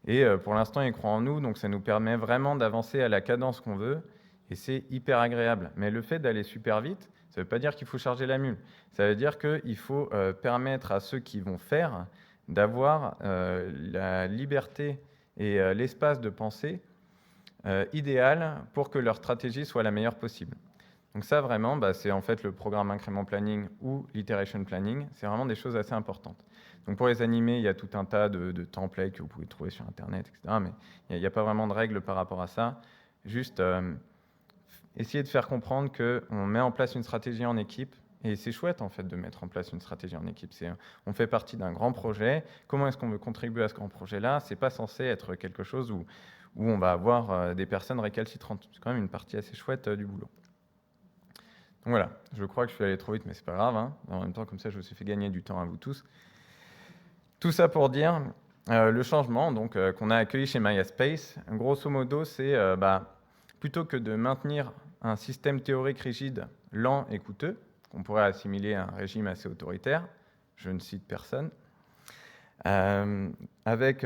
Et pour l'instant, ils croient en nous, donc ça nous permet vraiment d'avancer à la cadence qu'on veut. Et c'est hyper agréable. Mais le fait d'aller super vite, ça ne veut pas dire qu'il faut charger la mule. Ça veut dire qu'il faut permettre à ceux qui vont faire d'avoir la liberté et l'espace de pensée idéal pour que leur stratégie soit la meilleure possible. Donc ça, vraiment, c'est en fait le programme Increment Planning ou l'Iteration Planning. C'est vraiment des choses assez importantes. Donc pour les animer, il y a tout un tas de templates que vous pouvez trouver sur Internet, etc. Mais il n'y a pas vraiment de règles par rapport à ça. Juste essayer de faire comprendre qu'on met en place une stratégie en équipe. Et c'est chouette, en fait, de mettre en place une stratégie en équipe. On fait partie d'un grand projet. Comment est-ce qu'on veut contribuer à ce grand projet-là? Ce n'est pas censé être quelque chose où on va avoir des personnes récalcitrantes. C'est quand même une partie assez chouette du boulot. Donc voilà, je crois que je suis allé trop vite, mais c'est pas grave, hein. En même temps, comme ça, je vous ai fait gagner du temps à vous tous. Tout ça pour dire le changement qu'on a accueilli chez MySpace. Grosso modo, c'est plutôt que de maintenir un système théorique rigide, lent et coûteux, qu'on pourrait assimiler à un régime assez autoritaire, je ne cite personne, avec,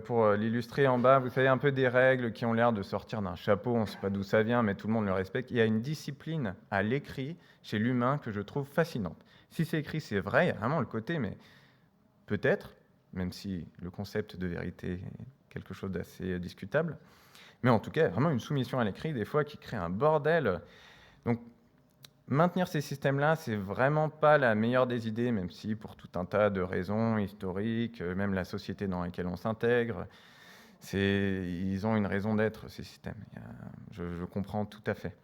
pour l'illustrer en bas, vous savez, un peu des règles qui ont l'air de sortir d'un chapeau, on ne sait pas d'où ça vient, mais tout le monde le respecte. Il y a une discipline à l'écrit chez l'humain que je trouve fascinante. Si c'est écrit, c'est vrai, il y a vraiment le côté, mais peut-être, même si le concept de vérité est quelque chose d'assez discutable, mais en tout cas, vraiment une soumission à l'écrit, des fois, qui crée un bordel. Donc, maintenir ces systèmes-là, c'est vraiment pas la meilleure des idées, même si pour tout un tas de raisons historiques, même la société dans laquelle on s'intègre, ils ont une raison d'être, ces systèmes. Je comprends tout à fait.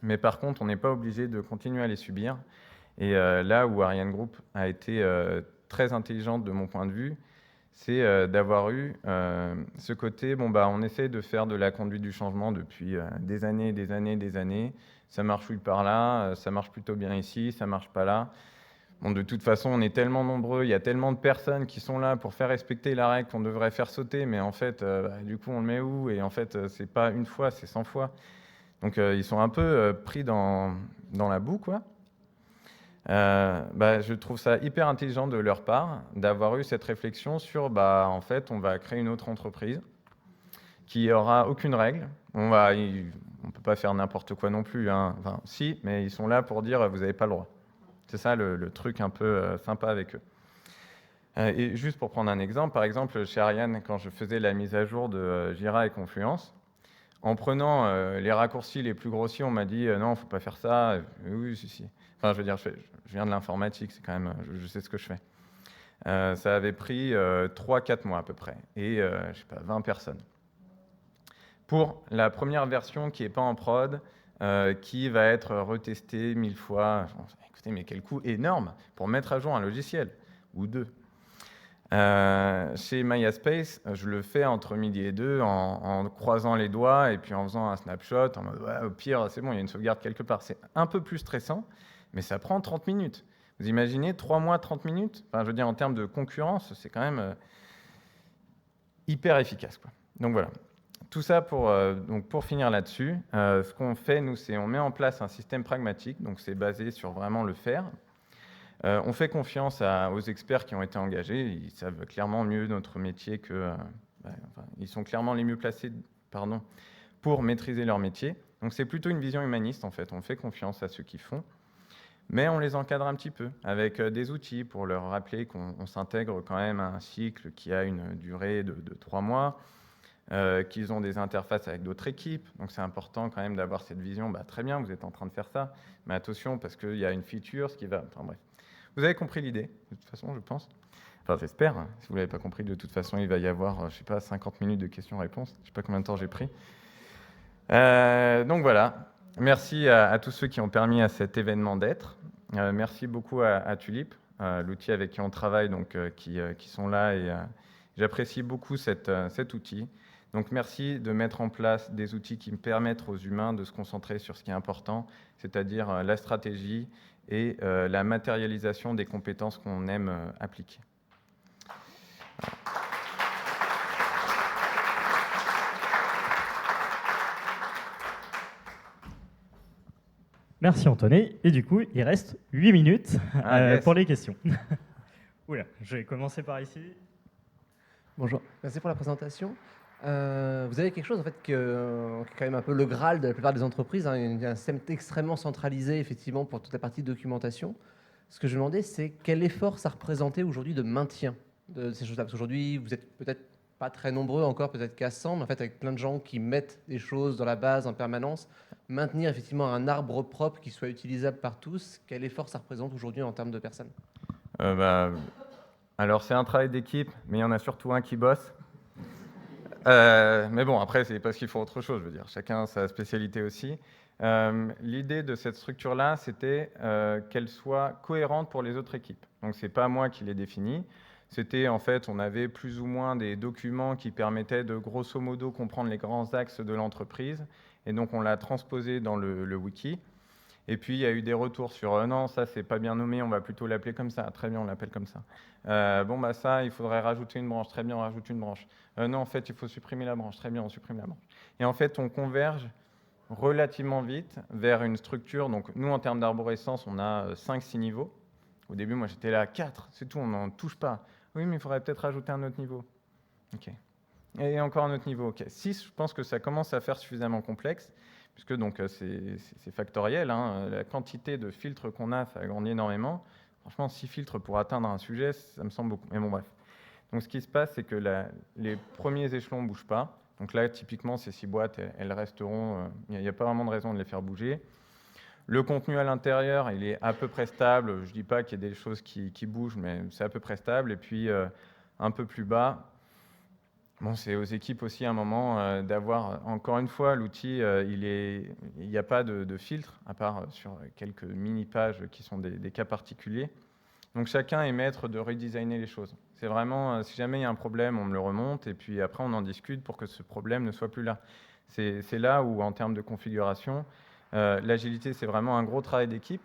Mais par contre, on n'est pas obligé de continuer à les subir. Et là où Ariane Group a été très intelligente de mon point de vue, c'est d'avoir eu ce côté, on essaie de faire de la conduite du changement depuis des années, des années, des années. Ça marche par là, ça marche plutôt bien ici, ça marche pas là. Bon, de toute façon, on est tellement nombreux, il y a tellement de personnes qui sont là pour faire respecter la règle qu'on devrait faire sauter, mais en fait, du coup, on le met où? Et en fait, c'est pas une fois, c'est 100 fois. Donc, ils sont un peu pris dans la boue, quoi. Je trouve ça hyper intelligent de leur part d'avoir eu cette réflexion sur, en fait, on va créer une autre entreprise qui aura aucune règle. On peut pas faire n'importe quoi non plus, hein. Enfin, si, mais ils sont là pour dire vous n'avez pas le droit. C'est ça le truc un peu sympa avec eux. Et juste pour prendre un exemple, par exemple, chez Ariane, quand je faisais la mise à jour de Jira et Confluence, en prenant les raccourcis les plus grossiers, on m'a dit non, il ne faut pas faire ça. Oui, si. Enfin, je veux dire, je viens de l'informatique, c'est quand même, je sais ce que je fais. Ça avait pris 3-4 mois à peu près, et je sais pas, 20 personnes. Pour la première version qui n'est pas en prod, qui va être retestée 1000 fois. Écoutez, mais quel coût énorme pour mettre à jour un logiciel, ou deux. Chez MySpace, je le fais entre midi et 2 en croisant les doigts et puis en faisant un snapshot, en mode ouais, au pire, c'est bon, il y a une sauvegarde quelque part. C'est un peu plus stressant, mais ça prend 30 minutes. Vous imaginez 3 mois, 30 minutes? Enfin, je veux dire, en termes de concurrence, c'est quand même hyper efficace, quoi. Donc voilà. Tout ça donc pour finir là-dessus, ce qu'on fait, nous, c'est on met en place un système pragmatique, donc c'est basé sur vraiment le faire. On fait confiance aux experts qui ont été engagés, ils savent clairement mieux notre métier ils sont clairement les mieux placés, pardon, pour maîtriser leur métier. Donc c'est plutôt une vision humaniste en fait, on fait confiance à ceux qui font, mais on les encadre un petit peu avec des outils pour leur rappeler qu'on s'intègre quand même à un cycle qui a une durée de 3 mois, qu'ils ont des interfaces avec d'autres équipes. Donc c'est important quand même d'avoir cette vision, très bien, vous êtes en train de faire ça, mais attention parce qu'il y a une feature, ce qui va... Enfin bref. Vous avez compris l'idée, de toute façon, je pense. Enfin, j'espère. Si vous ne l'avez pas compris, de toute façon, il va y avoir, je sais pas, 50 minutes de questions-réponses. Je ne sais pas combien de temps j'ai pris. Donc voilà. Merci à tous ceux qui ont permis à cet événement d'être. Merci beaucoup à Tulip, l'outil avec qui on travaille, donc, qui sont là. Et j'apprécie beaucoup cet outil. Donc merci de mettre en place des outils qui me permettent aux humains de se concentrer sur ce qui est important, c'est-à-dire la stratégie et la matérialisation des compétences qu'on aime appliquer. Merci Anthony. Et du coup, il reste 8 minutes Yes. pour les questions. Oula, je vais commencer par ici. Bonjour, merci pour la présentation. Vous avez quelque chose en fait qui est quand même un peu le Graal de la plupart des entreprises, hein. Il y a un système extrêmement centralisé effectivement pour toute la partie documentation. Ce que je me demandais, c'est quel effort ça représentait aujourd'hui de maintien de ces choses-là. Parce qu'aujourd'hui, vous êtes peut-être pas très nombreux encore, peut-être qu'à 100, mais en fait avec plein de gens qui mettent des choses dans la base en permanence, maintenir effectivement un arbre propre qui soit utilisable par tous, quel effort ça représente aujourd'hui en termes de personnes? Alors c'est un travail d'équipe, mais il y en a surtout un qui bosse. Mais bon, après, c'est parce qu'il faut autre chose, je veux dire. Chacun a sa spécialité aussi. L'idée de cette structure-là, c'était qu'elle soit cohérente pour les autres équipes. Donc, c'est pas moi qui l'ai définie. C'était, en fait, on avait plus ou moins des documents qui permettaient de, grosso modo, comprendre les grands axes de l'entreprise. Et donc, on l'a transposé dans le wiki. Et puis, il y a eu des retours sur non, ça, c'est pas bien nommé, on va plutôt l'appeler comme ça. Très bien, on l'appelle comme ça. Ça, il faudrait rajouter une branche. Très bien, on rajoute une branche. Non, en fait, il faut supprimer la branche. Très bien, on supprime la branche. Et en fait, on converge relativement vite vers une structure. Donc, nous, en termes d'arborescence, on a 5-6 niveaux. Au début, moi, j'étais là, 4, c'est tout, on n'en touche pas. Oui, mais il faudrait peut-être rajouter un autre niveau. OK. Et encore un autre niveau. OK. 6, je pense que ça commence à faire suffisamment complexe, puisque donc c'est factoriel, hein. La quantité de filtres qu'on a, ça agrandit énormément. Franchement, 6 filtres pour atteindre un sujet, ça me semble beaucoup. Mais bon, bref. Donc, ce qui se passe, c'est que les premiers échelons ne bougent pas. Donc là, typiquement, ces 6 boîtes, elles resteront... Il n'y a pas vraiment de raison de les faire bouger. Le contenu à l'intérieur, il est à peu près stable. Je ne dis pas qu'il y a des choses qui bougent, mais c'est à peu près stable. Et puis, un peu plus bas, bon, c'est aux équipes aussi à un moment d'avoir, encore une fois, l'outil, il n'y a pas de filtre, à part sur quelques mini-pages qui sont des cas particuliers. Donc chacun est maître de redesigner les choses. C'est vraiment, si jamais il y a un problème, on me le remonte, et puis après on en discute pour que ce problème ne soit plus là. C'est là où, en termes de configuration, l'agilité, c'est vraiment un gros travail d'équipe.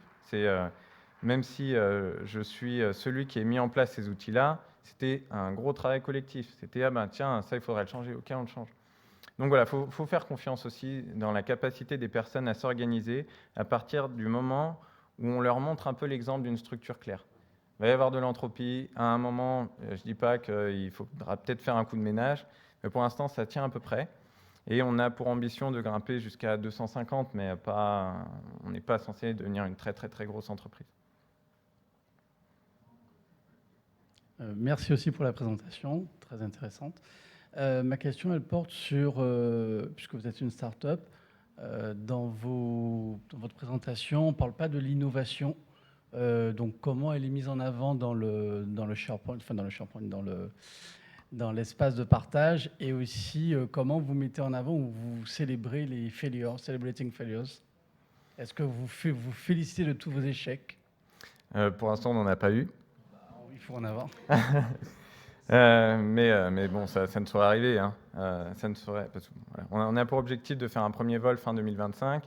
Même si je suis celui qui a mis en place ces outils-là, c'était un gros travail collectif. C'était, tiens, ça, il faudrait le changer. OK, on le change. Donc voilà, il faut faire confiance aussi dans la capacité des personnes à s'organiser à partir du moment où on leur montre un peu l'exemple d'une structure claire. Il va y avoir de l'entropie. À un moment, je ne dis pas qu'il faudra peut-être faire un coup de ménage, mais pour l'instant, ça tient à peu près. Et on a pour ambition de grimper jusqu'à 250, mais on n'est pas censé devenir une très, très, très grosse entreprise. Merci aussi pour la présentation, très intéressante. Ma question, elle porte sur, puisque vous êtes une start-up, dans votre présentation, on ne parle pas de l'innovation. Donc, comment elle est mise en avant dans le SharePoint, enfin dans le SharePoint, dans l'espace de partage, et aussi comment vous mettez en avant ou vous célébrez les failures, celebrating failures. Est-ce que vous félicitez de tous vos échecs? Pour l'instant, on n'en a pas eu. Il faut en avoir. Mais bon, ça ne saurait arriver. Hein. Ça ne saurait, parce que, voilà, on a pour objectif de faire un premier vol fin 2025.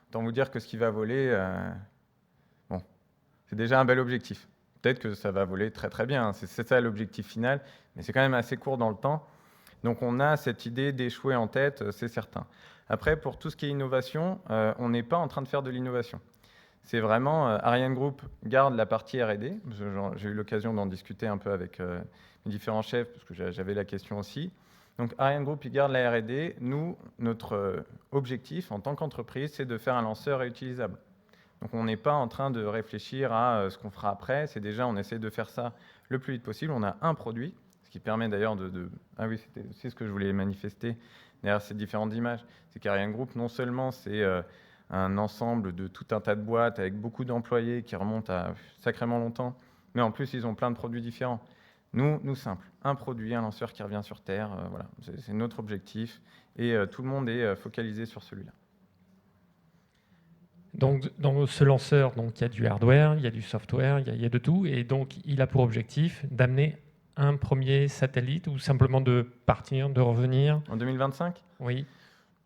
Autant vous dire que ce qui va voler, bon, c'est déjà un bel objectif. Peut-être que ça va voler très très bien. Hein. C'est ça l'objectif final, mais c'est quand même assez court dans le temps. Donc on a cette idée d'échouer en tête, c'est certain. Après, pour tout ce qui est innovation, on n'est pas en train de faire de l'innovation. C'est vraiment, Ariane Group garde la partie R&D. J'ai eu l'occasion d'en discuter un peu avec mes différents chefs, parce que j'avais la question aussi. Donc Ariane Group, il garde la R&D. Nous, notre objectif en tant qu'entreprise, c'est de faire un lanceur réutilisable. Donc on n'est pas en train de réfléchir à ce qu'on fera après. C'est déjà, on essaie de faire ça le plus vite possible. On a un produit, ce qui permet d'ailleurs de... Ah oui, c'était aussi ce que je voulais manifester derrière ces différentes images. C'est qu'Ariane Group, non seulement c'est un ensemble de tout un tas de boîtes avec beaucoup d'employés qui remontent à sacrément longtemps, mais en plus, ils ont plein de produits différents. Nous simple, un produit, un lanceur qui revient sur Terre, voilà, c'est notre objectif, et tout le monde est focalisé sur celui-là. Donc, dans ce lanceur, donc, il y a du hardware, il y a du software, il y a de tout, et donc il a pour objectif d'amener un premier satellite ou simplement de partir, de revenir. En 2025 ? Oui.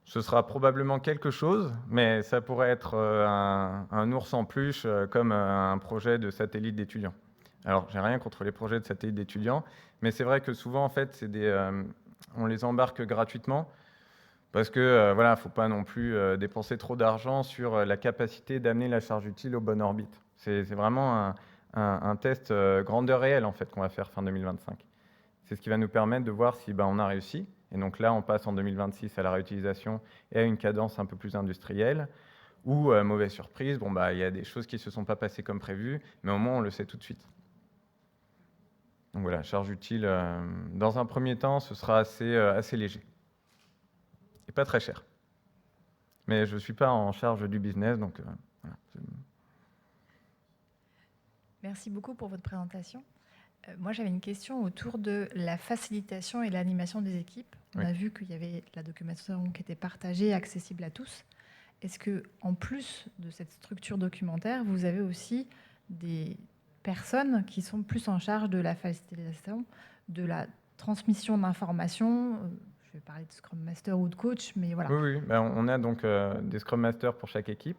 Ce sera probablement quelque chose, mais ça pourrait être un ours en peluche comme un projet de satellite d'étudiants. Alors, j'ai rien contre les projets de satellites d'étudiants, mais c'est vrai que souvent, en fait, on les embarque gratuitement parce que voilà, faut pas non plus dépenser trop d'argent sur la capacité d'amener la charge utile aux bonnes orbites. C'est vraiment un test grandeur réelle en fait qu'on va faire fin 2025. C'est ce qui va nous permettre de voir si on a réussi. Et donc là, on passe en 2026 à la réutilisation et à une cadence un peu plus industrielle. Ou, mauvaise surprise, il y a des choses qui ne se sont pas passées comme prévu, mais au moins on le sait tout de suite. Donc voilà, charge utile, dans un premier temps, ce sera assez léger. Et pas très cher. Mais je ne suis pas en charge du business, donc voilà. Merci beaucoup pour votre présentation. Moi, j'avais une question autour de la facilitation et l'animation des équipes. On a vu qu'il y avait la documentation qui était partagée, accessible à tous. Est-ce que, en plus de cette structure documentaire, vous avez aussi des personnes qui sont plus en charge de la facilitation, de la transmission d'informations? Je vais parler de Scrum Master ou de coach, mais voilà. Oui. On a donc des Scrum Masters pour chaque équipe.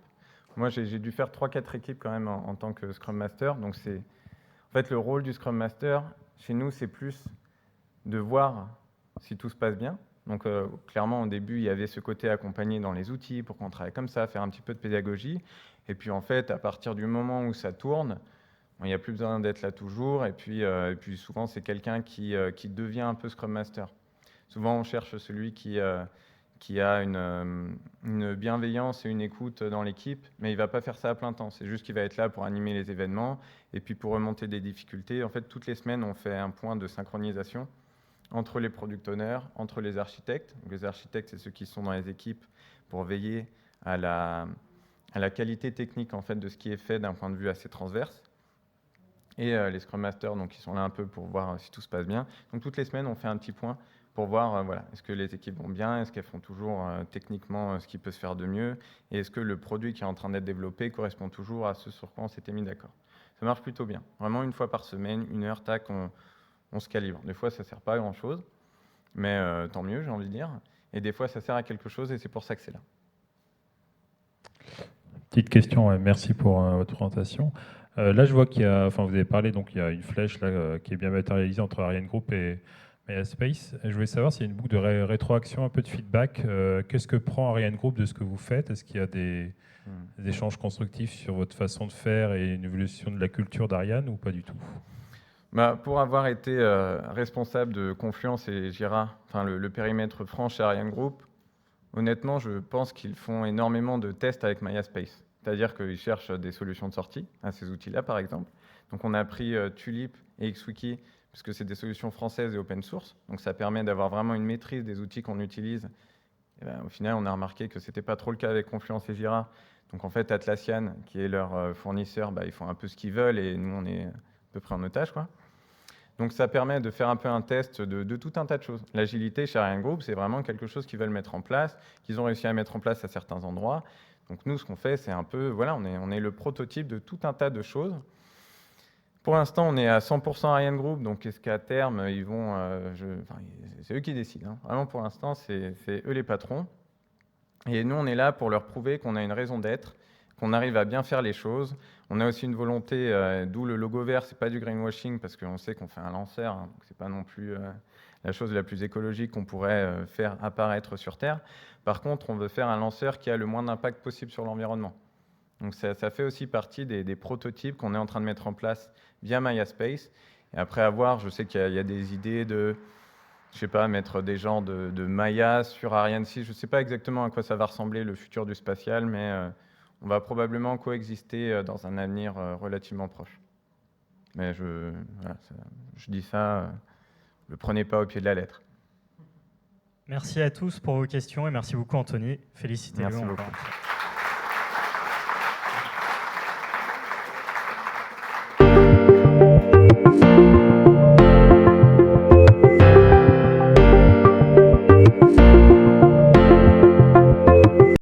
Moi, j'ai dû faire 3-4 équipes quand même en tant que Scrum Master. Donc, en fait, le rôle du Scrum Master, chez nous, c'est plus de voir si tout se passe bien. Donc, clairement, au début, il y avait ce côté accompagné dans les outils pour qu'on travaille comme ça, faire un petit peu de pédagogie. Et puis, en fait, à partir du moment où ça tourne, il n'y a plus besoin d'être là toujours. Et puis souvent, c'est quelqu'un qui devient un peu Scrum Master. Souvent, on cherche celui qui a une bienveillance et une écoute dans l'équipe, mais il ne va pas faire ça à plein temps. C'est juste qu'il va être là pour animer les événements et puis pour remonter des difficultés. En fait, toutes les semaines, on fait un point de synchronisation entre les product owners, entre les architectes. Donc, les architectes, c'est ceux qui sont dans les équipes pour veiller à la qualité technique en fait, de ce qui est fait d'un point de vue assez transverse. Et les Scrum Masters, donc, ils sont là un peu pour voir si tout se passe bien. Donc, toutes les semaines, on fait un petit point pour voir est-ce que les équipes vont bien, est-ce qu'elles font toujours techniquement ce qui peut se faire de mieux, et est-ce que le produit qui est en train d'être développé correspond toujours à ce sur quoi on s'était mis d'accord. Ça marche plutôt bien. Vraiment, une fois par semaine, 1 heure, tac, on se calibre. Des fois, ça ne sert pas à grand-chose, mais tant mieux, j'ai envie de dire. Et des fois, ça sert à quelque chose, et c'est pour ça que c'est là. Petite question, merci pour votre présentation. Là, je vois qu'il y a, vous avez parlé, donc il y a une flèche là, qui est bien matérialisée entre Ariane Group et MaiaSpace. Je voulais savoir s'il y a une boucle de rétroaction, un peu de feedback. Qu'est-ce que prend Ariane Group de ce que vous faites? Est-ce qu'il y a des échanges constructifs sur votre façon de faire et une évolution de la culture d'Ariane ou pas du tout? Pour avoir été responsable de Confluence et Jira, le périmètre franc chez Ariane Group, honnêtement, je pense qu'ils font énormément de tests avec MaiaSpace. C'est-à-dire qu'ils cherchent des solutions de sortie à ces outils-là, par exemple. Donc, on a pris Tulip et XWiki, puisque c'est des solutions françaises et open source. Donc, ça permet d'avoir vraiment une maîtrise des outils qu'on utilise. Et au final, on a remarqué que ce n'était pas trop le cas avec Confluence et Jira. Donc, en fait, Atlassian, qui est leur fournisseur, ils font un peu ce qu'ils veulent et nous, on est à peu près en otage, quoi. Donc, ça permet de faire un peu un test de tout un tas de choses. L'agilité chez Ariane Group, c'est vraiment quelque chose qu'ils veulent mettre en place, qu'ils ont réussi à mettre en place à certains endroits. Donc, nous, ce qu'on fait, c'est un peu, on est le prototype de tout un tas de choses. Pour l'instant, on est à 100% Ariane Group, donc est-ce qu'à terme, ils vont... c'est eux qui décident. Hein. Vraiment, pour l'instant, c'est eux les patrons. Et nous, on est là pour leur prouver qu'on a une raison d'être, qu'on arrive à bien faire les choses. On a aussi une volonté, d'où le logo vert, c'est pas du greenwashing, parce qu'on sait qu'on fait un lanceur, hein, donc c'est pas non plus la chose la plus écologique qu'on pourrait faire apparaître sur Terre. Par contre, on veut faire un lanceur qui a le moins d'impact possible sur l'environnement. Donc ça fait aussi partie des prototypes qu'on est en train de mettre en place via MayaSpace. Et après avoir, je sais qu'il y a des idées de, je sais pas, mettre des gens de Maya sur Ariane 6. Je ne sais pas exactement à quoi ça va ressembler le futur du spatial, mais on va probablement coexister dans un avenir relativement proche. Mais je dis ça, ne le prenez pas au pied de la lettre. Merci à tous pour vos questions et merci beaucoup Anthony. Félicitez-le Merci encore. beaucoup.